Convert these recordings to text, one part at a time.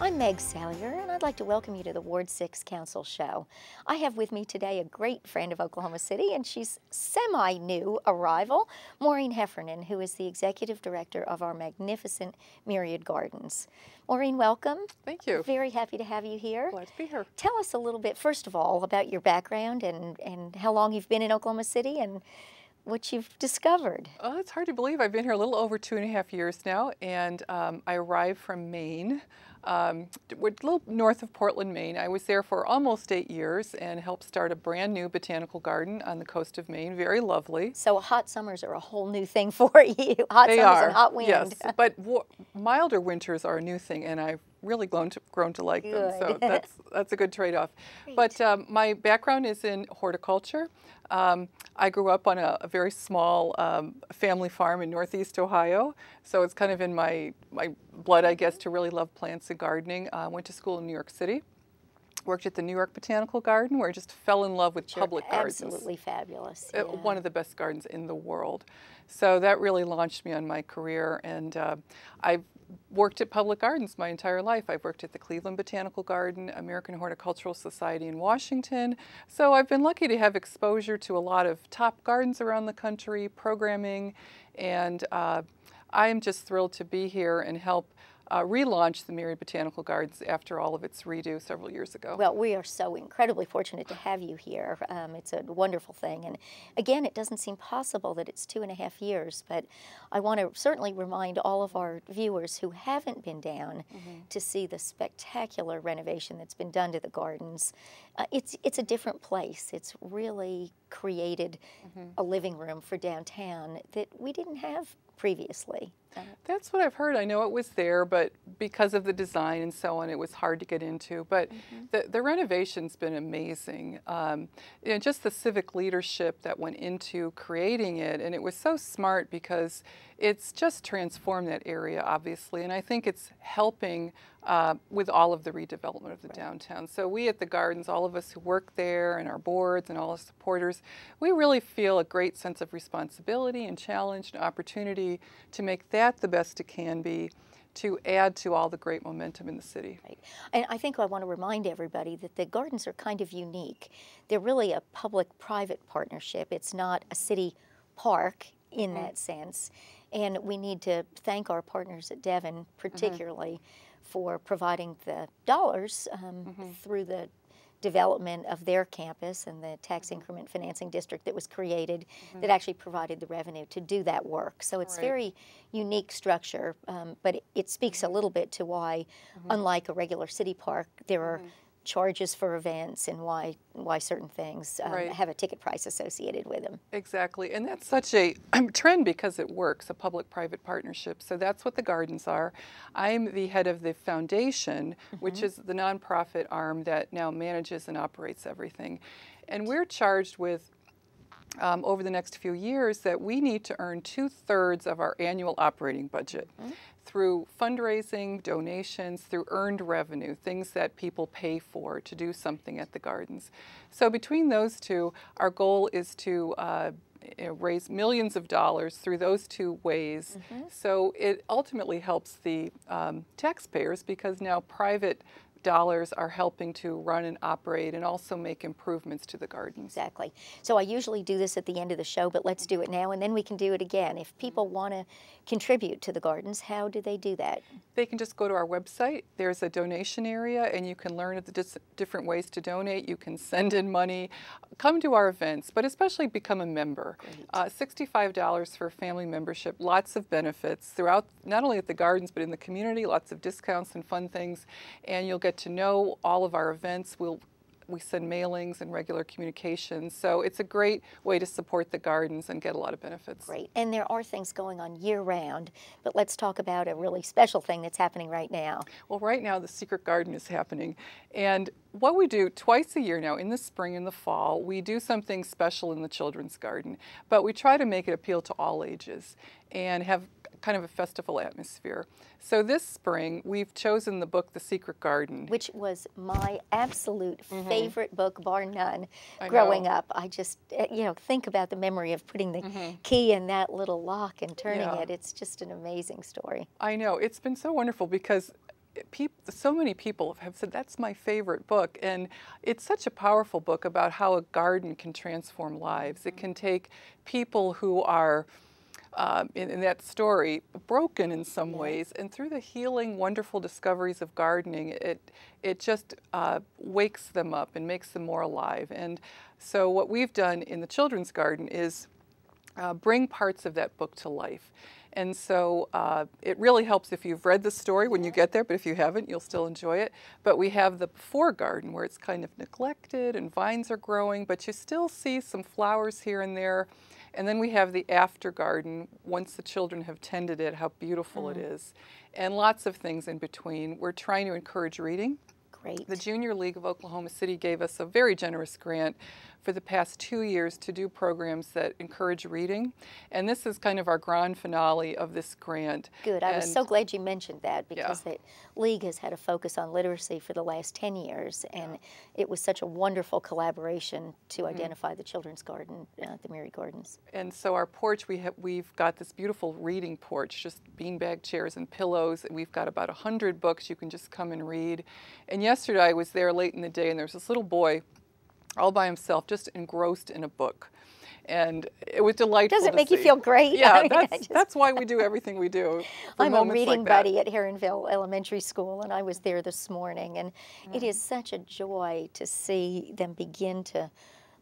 I'm Meg Salyer, and I'd like to welcome you to the Ward 6 Council Show. I have with me today a great friend of Oklahoma City, and she's semi-new arrival, Maureen Heffernan, who is the Executive Director of our magnificent Myriad Gardens. Maureen, welcome. Thank you. Very happy to have you here. Glad to be here. Tell us a little bit, first of all, about your background and how long you've been in Oklahoma City and what you've discovered. Well, it's hard to believe. I've been here a little over 2.5 years now, and I arrived from Maine. We're a little north of Portland, Maine. I was there for almost 8 years and helped start a brand new botanical garden on the coast of Maine. Very lovely. So hot summers are a whole new thing for you. Hot They summers are, and hot wind. yes. But milder winters are a new thing, and I've really grown to like them. So that's a good trade-off. But my background is in horticulture. I grew up on a very small family farm in Northeast Ohio, so it's kind of in my blood, I guess, to really love plants and gardening. Went to school in New York City, worked at the New York Botanical Garden, where I just fell in love with public gardens. Absolutely fabulous. Yeah. One of the best gardens in the world. So that really launched me on my career, and I've worked at public gardens my entire life. I've worked at the Cleveland Botanical Garden, American Horticultural Society in Washington. So I've been lucky to have exposure to a lot of top gardens around the country, programming, and I am just thrilled to be here and help relaunch the Myriad Botanical Gardens after all of its redo several years ago. Well, we are so incredibly fortunate to have you here. It's a wonderful thing. And again, it doesn't seem possible that it's 2.5 years, but I want to certainly remind all of our viewers who haven't been down to see the spectacular renovation that's been done to the gardens. It's a different place. It's really created a living room for downtown that we didn't have previously. That's what I've heard. I know it was there, but because of the design and so on, it was hard to get into. But the renovation's been amazing. Just the civic leadership that went into creating it, and it was so smart because it's just transformed that area, obviously, and I think it's helping with all of the redevelopment of the downtown. So we at the Gardens, all of us who work there and our boards and all the supporters, we really feel a great sense of responsibility and challenge and opportunity to make that the best it can be, to add to all the great momentum in the city. Right. And I think I want to remind everybody that the gardens are kind of unique. They're really a public-private partnership. It's not a city park in that sense. And we need to thank our partners at Devon particularly for providing the dollars through the development of their campus and the tax increment financing district that was created that actually provided the revenue to do that work. So it's very unique structure, but it speaks a little bit to why, unlike a regular city park, there are charges for events and why certain things have a ticket price associated with them. Exactly, and that's such a trend because it works, a public-private partnership. So that's what the gardens are. I'm the head of the foundation, which is the nonprofit arm that now manages and operates everything. And we're charged with over the next few years that we need to earn 2/3 of our annual operating budget through fundraising, donations, through earned revenue, things that people pay for to do something at the gardens. So between those two, our goal is to raise millions of dollars through those two ways. So it ultimately helps the taxpayers because now private dollars are helping to run and operate and also make improvements to the gardens. Exactly. So I usually do this at the end of the show, but let's do it now and then we can do it again. If people want to contribute to the gardens, how do they do that? They can just go to our website. There's a donation area and you can learn the different ways to donate. You can send in money, come to our events, but especially become a member. $65 for family membership, lots of benefits throughout, not only at the gardens, but in the community, lots of discounts and fun things, and you'll get to know all of our events. We send mailings and regular communications. So it's a great way to support the gardens and get a lot of benefits. Great. And there are things going on year-round, but let's talk about a really special thing that's happening right now. Well, right now the Secret Garden is happening. And what we do twice a year now, in the spring and the fall, we do something special in the children's garden. But we try to make it appeal to all ages and have kind of a festival atmosphere. So this spring, we've chosen the book, The Secret Garden. Which was my absolute favorite book, bar none, growing up. I just, think about the memory of putting the key in that little lock and turning it. It's just an amazing story. I know. It's been so wonderful because so many people have said that's my favorite book, and it's such a powerful book about how a garden can transform lives. It can take people who are in that story, broken in some ways, and through the healing, wonderful discoveries of gardening, it just wakes them up and makes them more alive. And so what we've done in the children's garden is bring parts of that book to life. And so it really helps if you've read the story when you get there, but if you haven't, you'll still enjoy it. But we have the before garden where it's kind of neglected and vines are growing, but you still see some flowers here and there. And then we have the after garden, once the children have tended it, how beautiful it is. And lots of things in between. We're trying to encourage reading. Great. The Junior League of Oklahoma City gave us a very generous grant for the past 2 years to do programs that encourage reading. And this is kind of our grand finale of this grant. Good. I was so glad you mentioned that, because the League has had a focus on literacy for the last 10 years, and it was such a wonderful collaboration to identify the children's garden at the Myriad Gardens. And so our porch, we've got this beautiful reading porch, just beanbag chairs and pillows. We've got about 100 books you can just come and read. And yesterday I was there late in the day, and there was this little boy all by himself, just engrossed in a book. And it was delightful. Does it make you feel great? Yeah, I mean, that's why we do everything we do. I'm a reading buddy at Heronville Elementary School, and I was there this morning, and it is such a joy to see them begin to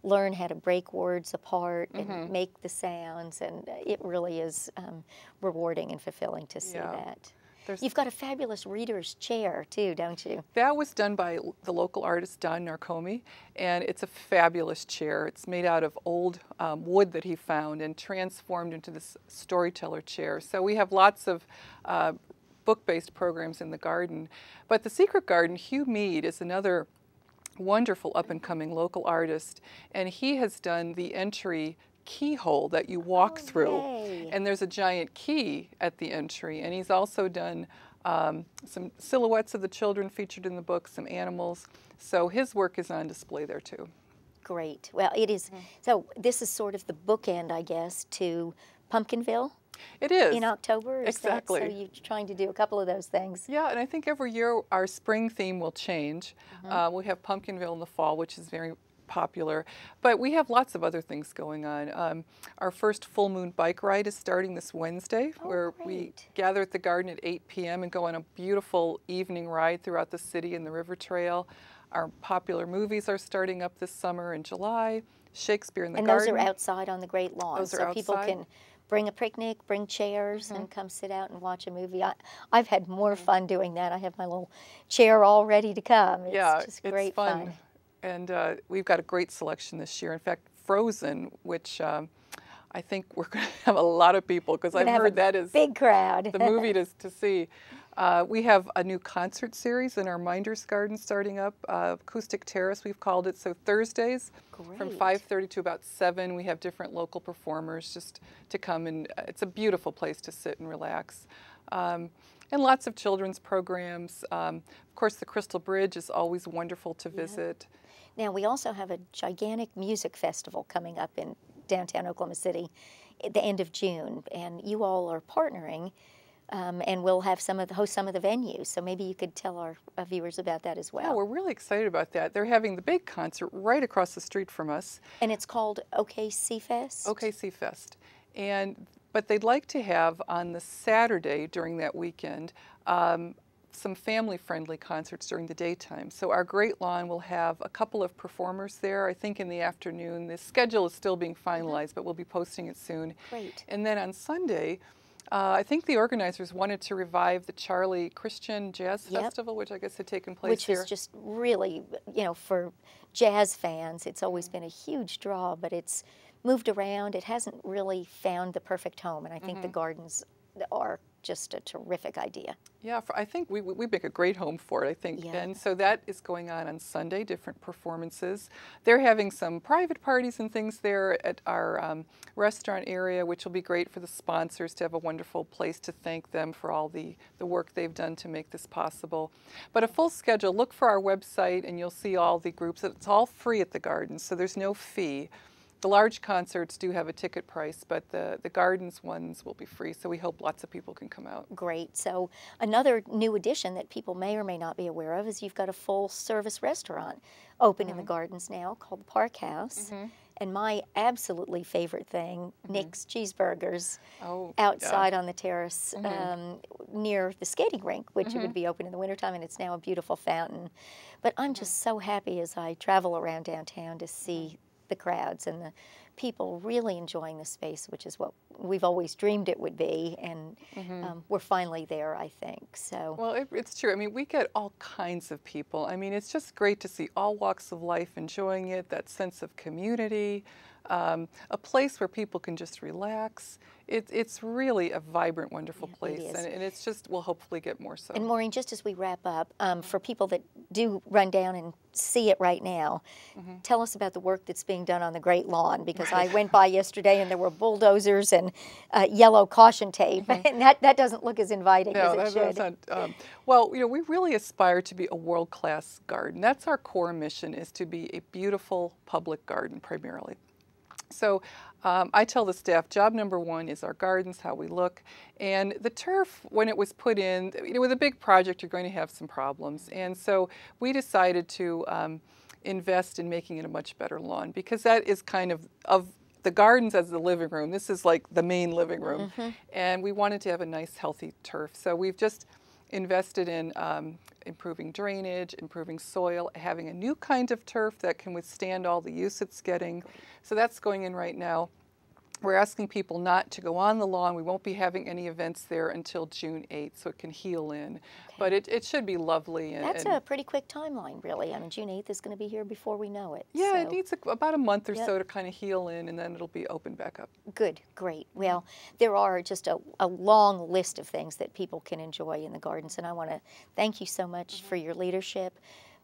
learn how to break words apart and make the sounds, and it really is rewarding and fulfilling to see that. You've got a fabulous reader's chair too, don't you? That was done by the local artist Don Narcomi, and it's a fabulous chair. It's made out of old wood that he found and transformed into this storyteller chair. So we have lots of book-based programs in the garden. But the Secret Garden, Hugh Mead is another wonderful up-and-coming local artist, and he has done the entry keyhole that you walk through, and there's a giant key at the entry. And he's also done some silhouettes of the children featured in the book, some animals. So his work is on display there too. Great. Well, it is. So this is sort of the bookend, I guess, to Pumpkinville. It is. In October? Exactly. So you're trying to do a couple of those things. Yeah, and I think every year our spring theme will change. We have Pumpkinville in the fall, which is very popular, but we have lots of other things going on. Our first full moon bike ride is starting this Wednesday, where we gather at the garden at 8 p.m. and go on a beautiful evening ride throughout the city and the river trail. Our popular movies are starting up this summer in July. Shakespeare in the Garden. And those are outside on the Great Lawn, those are so outside. People can bring a picnic, bring chairs, and come sit out and watch a movie. I've had more fun doing that. I have my little chair all ready to come. It's just great fun. And we've got a great selection this year. In fact, Frozen, which I think we're going to have a lot of people, because I've heard that is big crowd. the movie to see. We have a new concert series in our Minders Garden starting up, Acoustic Terrace we've called it. So Thursdays from 5:30 to about 7, we have different local performers just to come, and it's a beautiful place to sit and relax. And lots of children's programs. Of course, the Crystal Bridge is always wonderful to visit. Now, we also have a gigantic music festival coming up in downtown Oklahoma City at the end of June, and you all are partnering, and we'll have host some of the venues. So maybe you could tell our viewers about that as well. Yeah, we're really excited about that. They're having the big concert right across the street from us. And it's called OKC Fest? OKC Fest. But they'd like to have on the Saturday during that weekend some family-friendly concerts during the daytime. So our Great Lawn will have a couple of performers there, I think in the afternoon. The schedule is still being finalized, but we'll be posting it soon. Great. And then on Sunday, I think the organizers wanted to revive the Charlie Christian Jazz Festival, which I guess had taken place here. Which was just really, for jazz fans, it's always been a huge draw, but it's moved around. It hasn't really found the perfect home, and I think the gardens are just a terrific idea. Yeah, I think we make a great home for it, I think. Yeah. And so that is going on Sunday, different performances. They're having some private parties and things there at our restaurant area, which will be great for the sponsors to have a wonderful place to thank them for all the work they've done to make this possible. But a full schedule, look for our website and you'll see all the groups. It's all free at the garden, so there's no fee. the large concerts do have a ticket price, but the gardens ones will be free, so we hope lots of people can come out. Great. So another new addition that people may or may not be aware of is you've got a full-service restaurant open in the gardens now called the Park House. And my absolutely favorite thing, Nick's Cheeseburgers, outside on the terrace near the skating rink, which it would be open in the wintertime, and it's now a beautiful fountain. But I'm just so happy as I travel around downtown to see the crowds and the people really enjoying the space, which is what we've always dreamed it would be, and we're finally there, I think. So, well, it's true. I mean, we get all kinds of people. I mean, it's just great to see all walks of life enjoying it, that sense of community, a place where people can just relax. It's really a vibrant, wonderful place, and it's just, we'll hopefully get more so. And Maureen, just as we wrap up, for people that do run down and see it right now, tell us about the work that's being done on the Great Lawn, because I went by yesterday and there were bulldozers and yellow caution tape, and that doesn't look as inviting as it should. Well, you know, we really aspire to be a world-class garden. That's our core mission, is to be a beautiful public garden primarily. So I tell the staff, job number one is our gardens, how we look. And the turf, when it was put in, you know, with a big project, you're going to have some problems. And so we decided to invest in making it a much better lawn, because that is kind of the gardens as the living room. This is like the main living room. And we wanted to have a nice, healthy turf. So we've just invested in improving drainage, improving soil, having a new kind of turf that can withstand all the use it's getting. So that's going in right now. We're asking people not to go on the lawn. We won't be having any events there until June 8th, so it can heal in. But it should be lovely. That's a pretty quick timeline, really. I mean, June 8th is going to be here before we know it. Yeah, so it needs about a month or so to kind of heal in, and then it'll be open back up. Good, great. Well, there are just a long list of things that people can enjoy in the gardens, and I want to thank you so much for your leadership.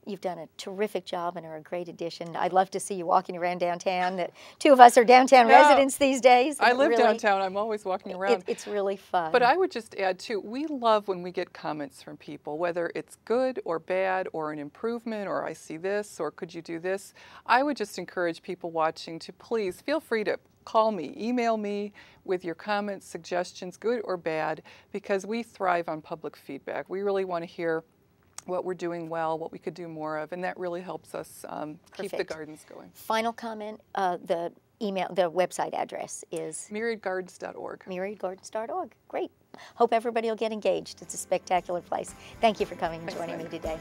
You've done a terrific job and are a great addition. I'd love to see you walking around downtown. The two of us are downtown residents these days. I live downtown. I'm always walking around. It's really fun. But I would just add, too, we love when we get comments from people, whether it's good or bad or an improvement or I see this or could you do this. I would just encourage people watching to please feel free to call me, email me with your comments, suggestions, good or bad, because we thrive on public feedback. We really want to hear what we're doing well, what we could do more of, and that really helps us keep the gardens going. Final comment, the website address is? MyriadGardens.org. MyriadGardens.org. Great. Hope everybody will get engaged. It's a spectacular place. Thank you for coming and joining me today.